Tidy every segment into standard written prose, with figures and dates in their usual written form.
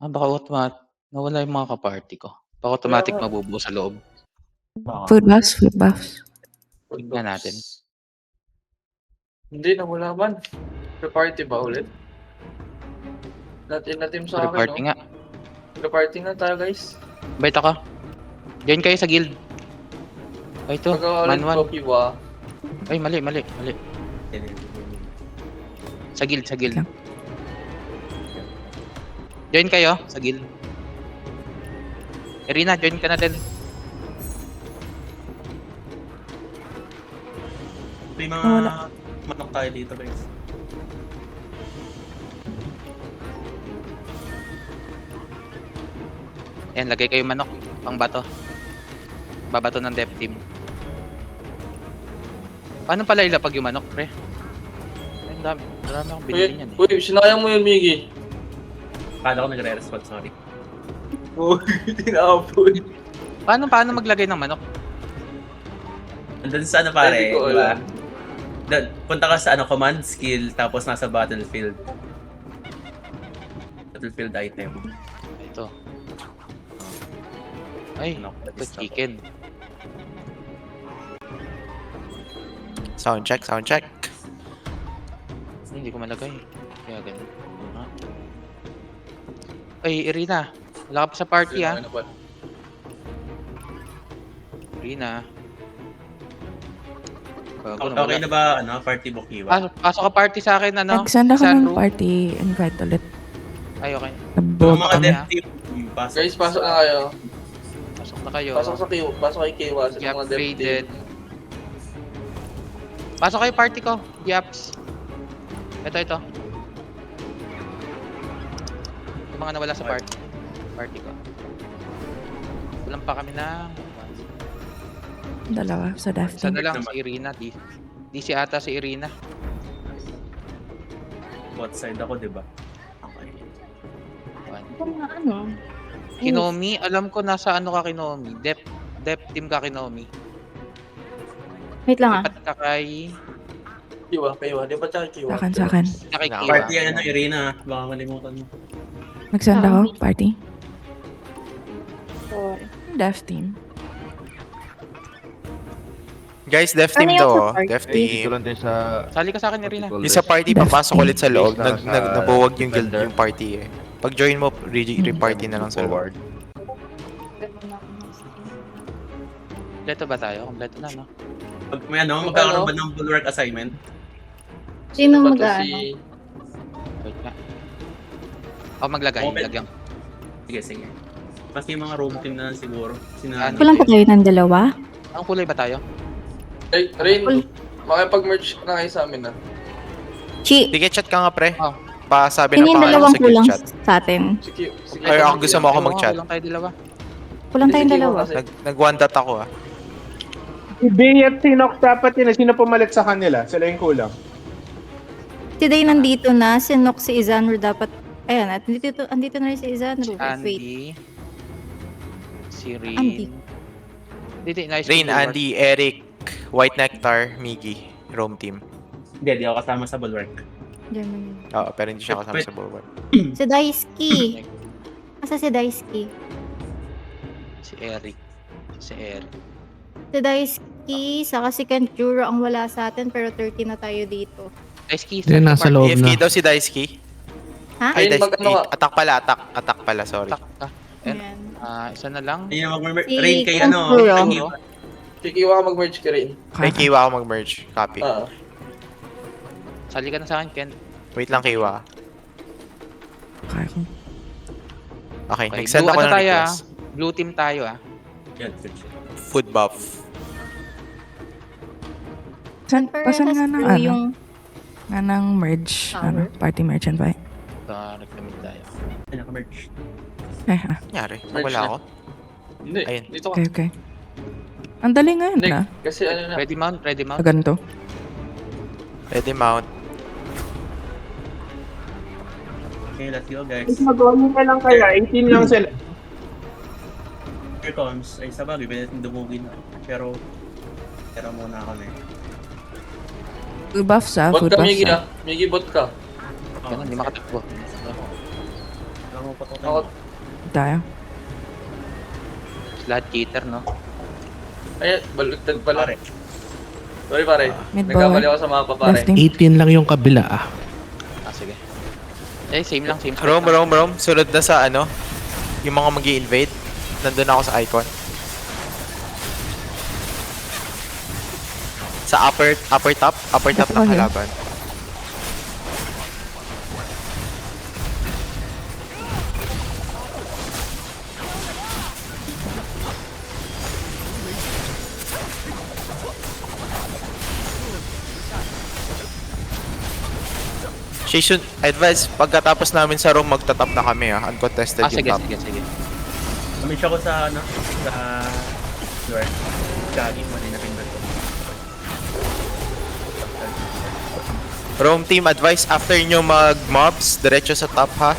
Baka nawala yung mga ka-party ko. Baka Kaya automatic nga. mabubuo sa loob. Food buffs, food buffs. Tignan natin. Hindi, nawala man. Pre-party ba ulit? Natin na team sa akin, Pre-party nga. Pre-party nga tayo, guys. Bait ako. Join kayo sa guild. Ay, ito. Pagka-ulit Man ko, 1. Kiwa. Ay, mali. Sa guild. Lang. Join kayo sa guild. Irina, join ka na din. May mga Wala. manok tayo dito, guys. Ayan, lagay kayo manok. Pang bato. Babato ng dev team. Paano pala ilapag yung manok, pre? Ay, ang dami. Marami akong binili niyan eh. Uy, sinayang mo yun, Miggy. Kala ko nagre-respond, sorry. Uy, tinapon. Paano maglagay ng manok? Andun sa ano pare, Hindi ko di ba? alam. Punta ka sa command skill, tapos nasa battlefield. Battlefield item. Ito. Ay, Manok, ito chicken. Sound check. Hindi ko malagay. Kaya ganun. Ay, Irina. Wala ka pa sa party ah. Ano ba? Irina. Okay na ba, party book iwa? Pasok ka party sa akin, ano? Nagsend ako Sa ng room. party invite ulit. Ay, okay. Yung Nag-vote mga kami. dev team, pasok. Guys, pasok na kayo. Pasok na kayo. Pasok sa Kiwa. Pasok kay Kiwa. Sa Gap mga dev faded. team. Pasok kayo party ko. Gaps. Ito. Yung mga nawala sa party. Party ko. Kulang pa kami na. Dalawa sa death Isa na team. lang si Irina. Di si ata si Irina. Bot side ako, di ba? Okay. One. Kinomi, alam ko nasa ano ka Kinomi. Dep team ka Kinomi. Wait lang ah. Lipat ka kay... Kiwa. Di ba siya Kiwa? Sa akin. Kay Wala. Kiwa. Party yan, Irina. Baka malimutan mo. Nagsend ako, party. Sorry. Death team. Guys, dev Ano team yung daw. sa Oh. party? Dev Dito team. lang din sa... Sali ka sa akin, Irina. Yung sa party, Dev papasok team. ulit sa loob. Base na sa Nabuwag yung guild, defender. yung party eh. Pag join mo, re-party na lang sa loob. Forward. Kompleto ba tayo? Kompleto na, no? Pag may magkakaroon ba ng bulwark assignment? Sino Bato mag-ano? si... Wait na. Ako maglagay. Open. Lagyan. Sige. Mas yung mga room team na siguro. Kulang pa kayo ng dalawa? Ang kulay ba tayo? Hey, Rain. Makipag-merge na kayo sa amin, ah. Chi, Sige, chat ka nga pre. Oh. Pasabi yun ng yung pangalan dalawang sa guild kulang chat. sa atin. Si Kiwa. Ay, ako gusto mo ako Oo, mag-chat. kulang tayo dalawa. Kulang tayong dalawa. Nag-one dot ako ah. Si Bea at Sinox dapat yun. Sino pumalit sa kanila? Sila yung kulang. Si Day nandito na, si Nox, si Izanro dapat... Ayan, at andito na rin si Izanro. Wait. Andy. Si Rain. Andy. Hindi, nice. Rain, to meet you, Andy, Eric, White Nectar, Miggy, Rome team. Hindi ako kasama sa bulwark. Diyan mo yun. Oo, pero hindi siya kasama sa bulwark. Si Daisuke. Asa si Daisuke? Mark. Si Eric. Si Si saka si Kenjuro ang wala sa atin pero 30 na tayo dito. Daisuke. Hindi, nasa loob AFK na. daw si Daisuke. Ha? Ay, Rain, Daisuke. mag-ano ka? Attack pala, sorry. Tak ka. Ayan. Isa na lang. Hindi na mag-merge. Si Rain kay Conjuro. kay Kiwa. Si Kiwa ka mag-merge ka, Rain. Kay Kiwa ako mag-merge. Copy. Ah. Sali ka na sa akin, Ken. Wait lang, Kiwa. Kaya ko. Okay, Okay, nag-send blue, ako ano ng tayo, request. Blue team tayo ah. Yan, good shit. Food buff. Pasan nga ng Pero ano? yung Nga ng merge. Power. Party merge invite. Recommend tayo. Ay, naka-merge. Nangyari? Merge Nawala na. ako? Hindi. Ayun. Dito ka. Okay. Ang dali ngayon Hindi. na. Kasi ano na. Ready mount? Sa ganito. Ready mount. Okay, let's go guys. Mag-on ka lang kaya. 18 lang sila. Here comes. Ay, sa bagay, pwede natin dumugin na. Pero muna kami. Food buffs ah. Bot Food ka, buffs Miggy, ah. ah. Miggy, bot ka. Ganun, hindi makatakbo. Alam mo, puputok Ako, Tayo. Lahat cheater, no? ay, balugtad pala. Pare. Sorry pare, Mid nagkamali bawal. ako sa mapa pare. Left team. 18 lang yung kabila ah. Ah, sige. Eh, same lang, same. Rome. Sunod na sa ano, yung mga mag invade Nandun ako sa icon. Sa upper top ng Okay. kalaban. Shishun, advice, pagkatapos namin sa room, magtatap na kami ah. Uncontested Ah, yung sige, top. sige. Namiss ako sa ano, sa Lord. Gagi mo din na pindot ko. Roam team, advice, after nyo mag-mobs, diretso sa top ha.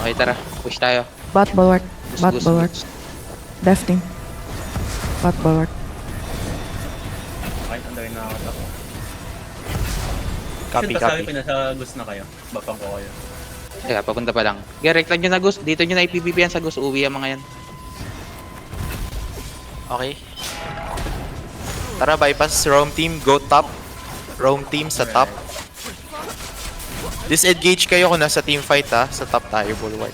Okay, tara. Push tayo. Bot bulwark. Bot Goose, bulwark. goose. Left team. Bot bulwark. Kahit under na ako. Copy. Sabi pinasa gusto na kayo. Bapang ko kayo. Teka, papunta pa lang. Direct lang nyo na Gus. Dito nyo na iPVP yan sa Gus. Uwi ang mga yan. Okay. Tara, bypass roam team, go top. Roam team sa top. Disengage kayo kung nasa team fight ha. Sa top tayo, bulwark.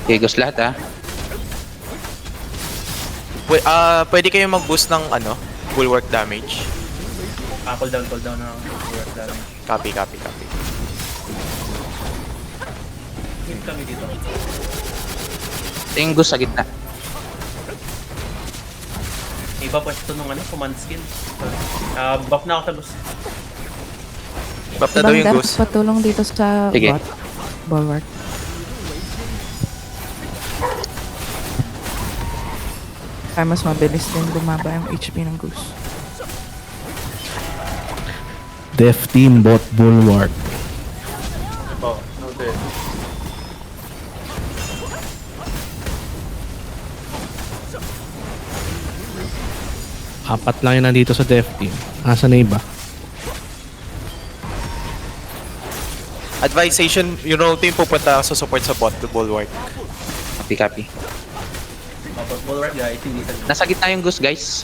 Okay, Gus lahat, ha. Pwede kayo mag-boost ng ano, bulwark damage. Cool down na work damage. Copy. Hit kami dito. Ito yung Gus sa gitna. Iba pwesto nung ano, command skill. Buff na ako sa gusto. Buff na daw yung Ibang goose. depth patulong dito sa Sige. bot. Bulwark. Kaya mas mabilis din bumaba yung HP ng goose. Def team bot bulwark. Oh, noted. Apat lang yung nandito sa def team. Asa na iba? Advisation, yung roam team pupunta sa support sa bot, the bulwark. Copy. Tapos bulwark guys, hindi sa Nasa gitna yung Gus, guys.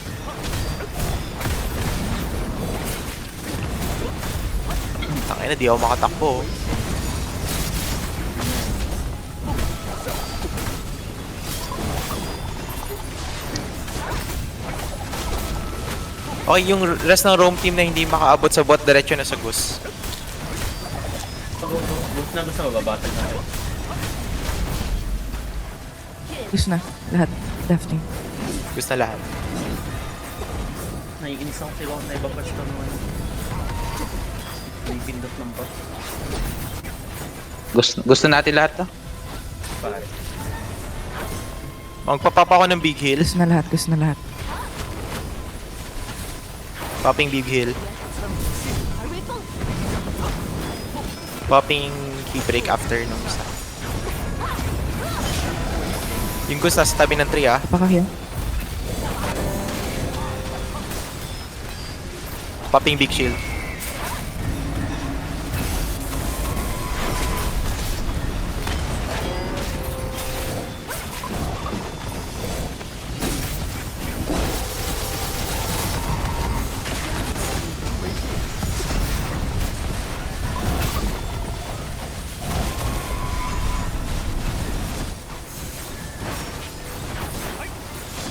Tangina, di ako makatakbo. Oh. Okay, yung rest ng roam team na hindi makaabot sa bot, diretso na sa goose. gusto na gusto mababatag na kayo. Goose na. Lahat. Left team. Goose na lahat. Naiinis ako sa ibang na ibang pwesto nung ano. May pindot ng bot. Gusto natin lahat, to. Pare. Magpapapa ako ng big heal. Goose na lahat. Goose na lahat. Popping big heal. Popping key break after nung isa. Yung goose nasa tabi ng tree ah. Paka-heal. Popping big shield.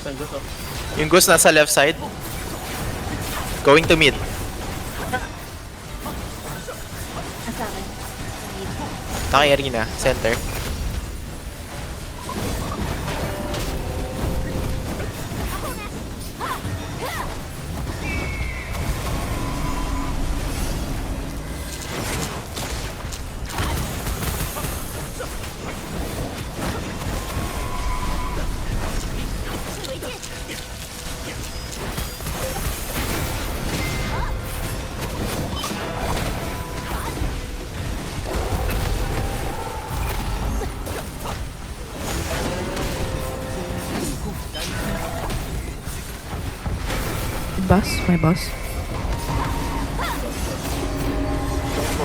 Saan gusto? Yung goose nasa left side. Going to mid. Naka arena, center. Boss. My boss.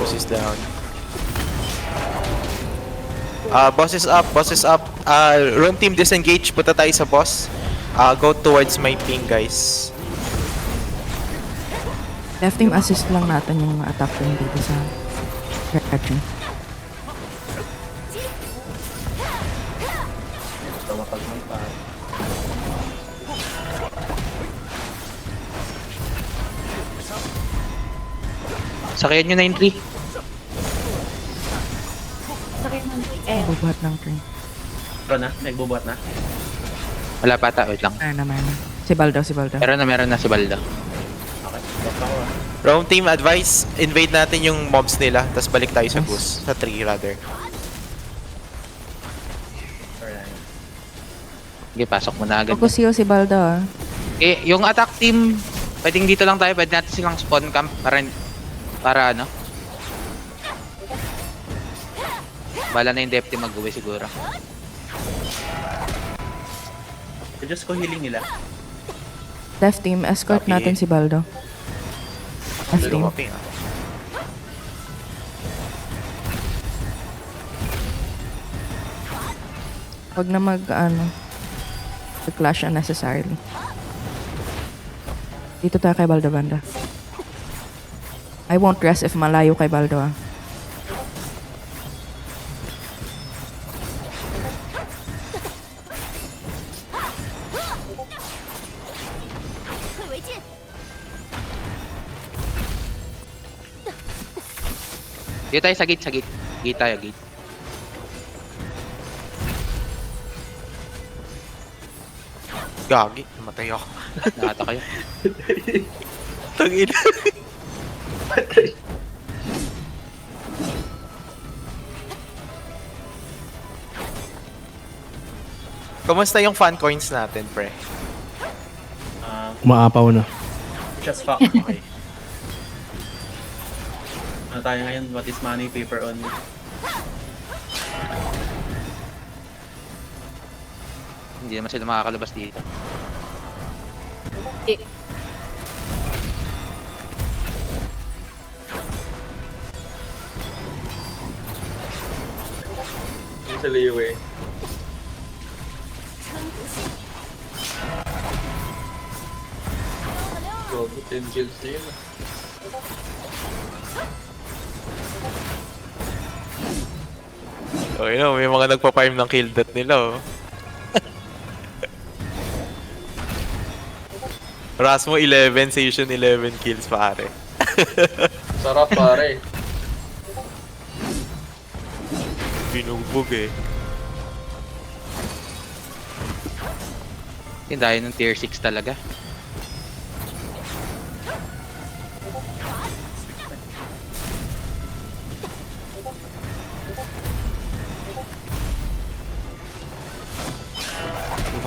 Boss is down. Boss is up, boss is up. Roam team disengage, punta tayo sa boss. Go towards my ping, guys. Left team assist lang natin yung attack rin dito sa Redemption. Tawapag mo pa. Sakayan nyo na yung 3. Sakit ng eh. Bubuhat ng train. Pero na, nagbubuhat na. Wala pa ata, wait lang. Meron. Si Baldo. Meron na si Balda. Okay, buff ako ah. Roam team advice, invade natin yung mobs nila, tapos balik tayo sa Yes. boost. Sa 3 rather. Alright. Sige, pasok mo na agad. Focus heal si Baldo ah. Eh, yung attack team, pwedeng dito lang tayo, pwede natin silang spawn camp para ano. Bala na yung depth team mag-uwi siguro. Just ko healing nila. Left team, escort Copy. natin si Baldo. Left team. Lumaping ah. Huwag na clash unnecessarily. Dito tayo kay Baldo banda. I won't rest if malayo kay Baldo ah. Dito tayo sa gate, Gate tayo, gate. Gagi, namatay ako. Nakata kayo. Tangin. Kamusta yung fan coins natin, pre? Umaapaw na. Just fuck. Okay. Ano tayo ngayon? What is money? Paper only. Hindi naman sila makakalabas dito. Eh, Yung sa Leo eh. Gogo, 10 kills na yun. Okay no, may mga nagpa-farm ng kill death nila oh. Rasmo 11, Station 11 kills pare. Sarap pare. Binugbog eh. Yung dahil ng tier 6 talaga.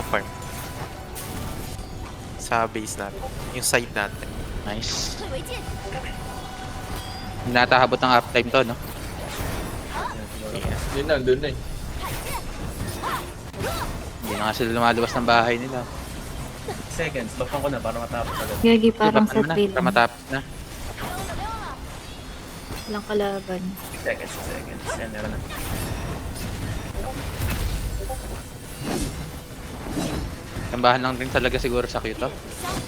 Farm sa base natin, yung side natin. Nice. Natahabot ng uptime to, no? Yeah. Yun na, doon na eh. Hindi na nga sila lumalabas ng bahay nila. Seconds. Buffan ko na para matapos agad. Gagi parang Diba, sa ano na, trail. para matapos na. Walang kalaban. Seconds. Yan, meron na. Tambahan lang rin talaga siguro sa Q to.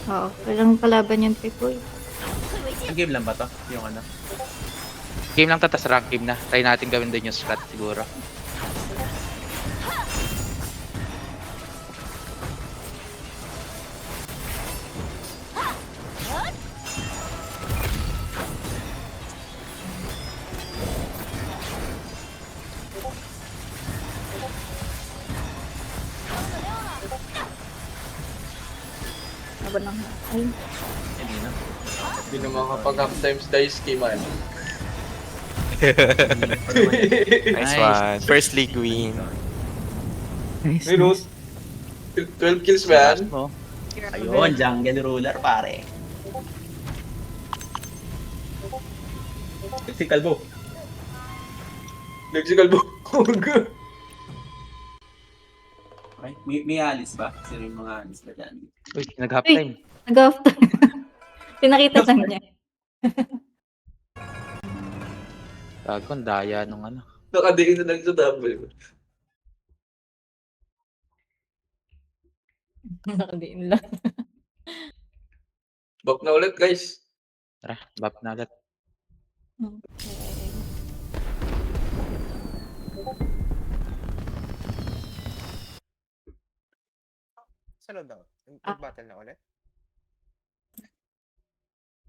Oo, walang kalaban yung Pipoy. Ang game lang ba to? Yung ano? Game lang to, tas rank game na. Try natin gawin din yung strat siguro. Laban lang. Ay, Hindi na. Hindi na makapag-half times dice key man. Nice one. First league win. Nice. May root. 12 kills ba yan? Mo. Ayun, jungle ruler pare. Si Kalbo. Lexical bug. Okay. May alis ba? Sino yung mga alis ba dyan? Uy, nag-half time. nag-off time. Pinakita lang niya. Gago, ang daya nung ano. Nakadiin na lang sa double. Nakadiin lang. Back na ulit, guys. Tara, buff na agad. Okay. Sunod daw. Ah. Battle na ulit.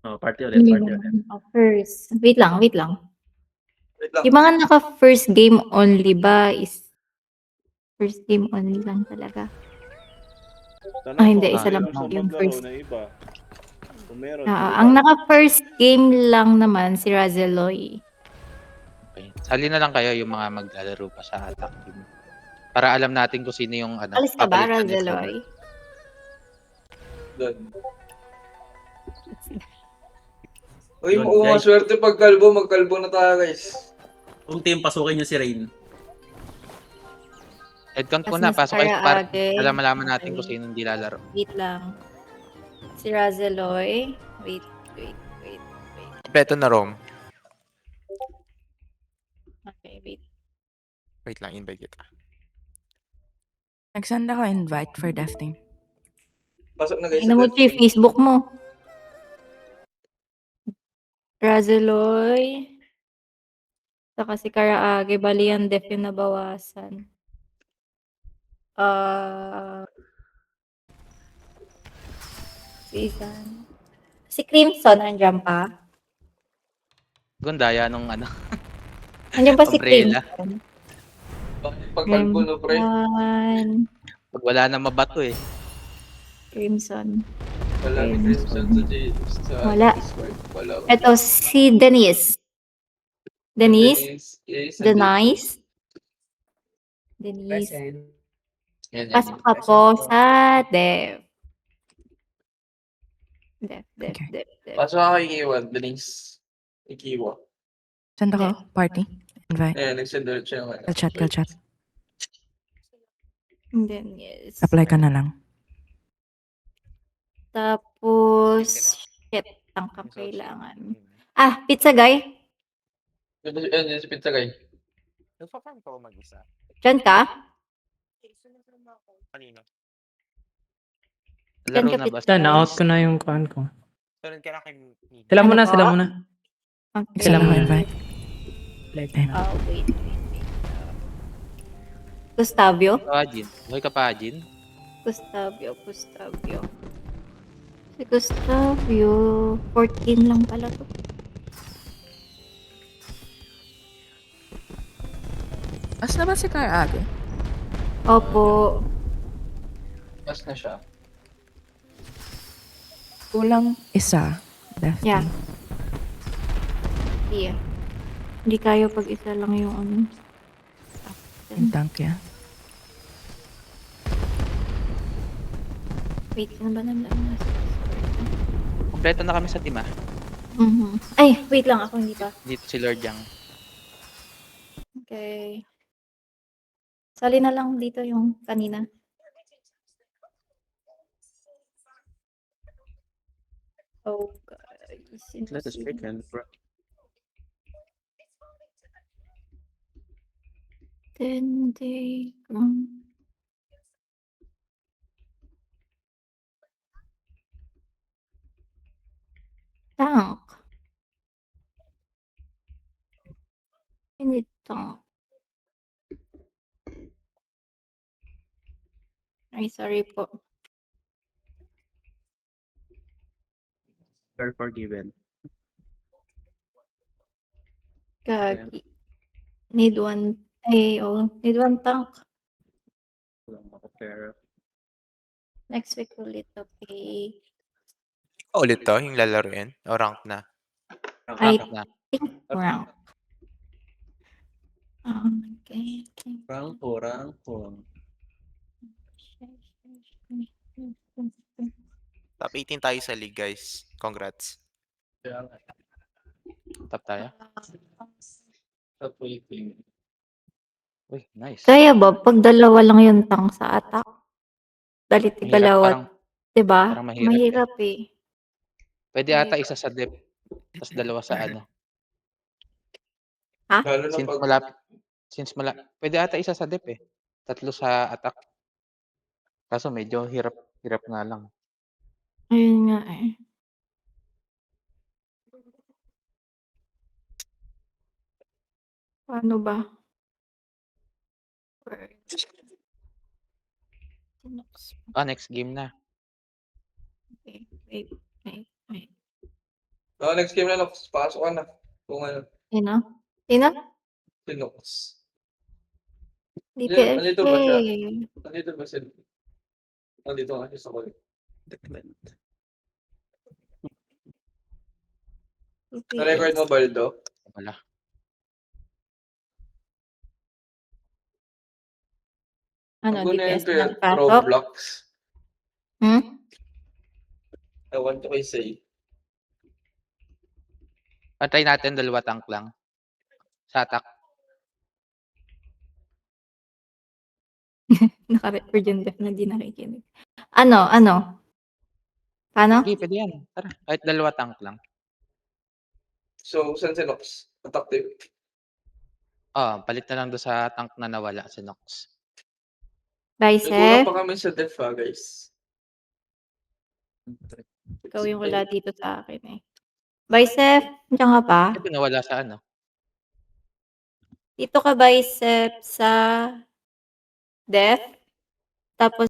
Oh, party ulit, Hindi party ulit. naman. First. Wait lang, wait lang. Wait lang. Yung mga naka first game only ba is first game only lang talaga? Ah, hindi. Isa lang yung first. Na iba. Kung meron, Ang naka first game lang naman si Razeloy. Okay. Sali na lang kayo yung mga maglalaro pa sa attack team. Para alam natin kung sino yung ano. Alis ka ba, papalitan ni Razeloy? Doon. Uy, Yun, kung guys. maswerte pag kalbo, magkalbo na tayo, guys. Kung team, pasukin nyo si Rain. Headcount Tas muna, mas pasok kayo para Karaage. malaman natin Okay. kung sino hindi lalaro. Wait lang. Si Razeloy. Wait. Kompleto na Rome. Okay, wait. Wait lang, invite kita. Nagsend ako invite for death team. Pasok na, guys. Ina mo yung Facebook mo. Razeloy. Saka si Karaage. Bali yan, def yung nabawasan. Si Izan. Si Crimson, nandiyan pa? Gago, ang daya nung ano. Nandiyan pa si Umbrella. Crimson. Pag kalbo, no, pre. Crimson. Pag wala na mabato eh. Crimson. Wala ni Crimson sa Wala. Discord. Wala. Ito, si Denise. Denise? Yes, Denise? Denise. Yan. Pasok ka po sa Dev. Dev. Okay. Pasok ka kay Kiwan, Denise. Kay Kiwa. Send ako, party. Invite. Ayan, nag-send ulit siya. Kill chat. And then, yes. Apply ka na lang. Tapos, shit, tangkap kailangan. Ah, pizza guy? Yan, si Pizza Guy. Nagpa-farm ka ba mag-isa? Diyan ka? Kanino? Laro ka, na ba? Pizza. Na-out ko na yung kuhan ko. Sunod ka na kay Nino. Sila Ano muna, po? sila muna. Okay. Send ako invite. Wait. Gustavio? Ajin. Buhay ka pa, Ajin? Gustavio. Si Gustavio, 14 lang pala to. As na ba si Karaage? Opo. Mas na siya. Kulang isa. Death Yeah. team. Yeah. Hindi kayo pag isa lang yung ano. Yung tank yan. Wait, ano ba naman? Kompleto na kami sa team ah. Ay, wait lang ako, hindi pa. Dito si Lord Yang. Okay. Sali na lang dito yung kanina. Oh, guys. Let us weekend, bro. Then they tank. Ini tank. Ay, sorry po. You're forgiven. Gagi. Need one. Ay, oh. Need one tank. Walang maka-pair. Next week ulit, okay. Ulit to, yung lalaroin? O rank na? I Rank na. think rank. Okay. Ranko. Top 18 tayo sa league, guys. Congrats. Top tayo. Top 18. Uy, nice. Kaya ba, pag dalawa lang yung tank sa attack? Dalit Mahirap, igalawat. Diba? parang mahirap Mahirap eh. Pwede ata isa sa dep. Tapos dalawa sa ano. Lalo na Since pag... malapit, pwede ata isa sa dep eh. 3 sa attack. Kaso medyo hirap nga lang. Ayun nga eh. Paano ba? Next game na. Okay, wait. Next game na, Nox. Pasok ka na. Kung ano, Sino? Sino? si Nox. DPS. Nandito ba siya? Yay. Nandito ba siya? Nandito nga siya sa call. Na-record mo, Baldo? Wala. Ano, Ang guna DPS yung na pasok? Roblox. I want to say. Try natin 2 tank lang. Sa attack. Naka-record yung def na di nakikinig. Ano? Paano? Sige, pwede yan. Tara, kahit 2 tank lang. So, saan si Nox? Attack tayo. Palit na lang doon sa tank na nawala si Nox. May kulang Bicep. pa kami sa def guys. Ikaw yung wala dito sa akin eh. Bicep, nandiyan ka pa? Ito nawala sa ano? Dito ka bicep sa def. Tapos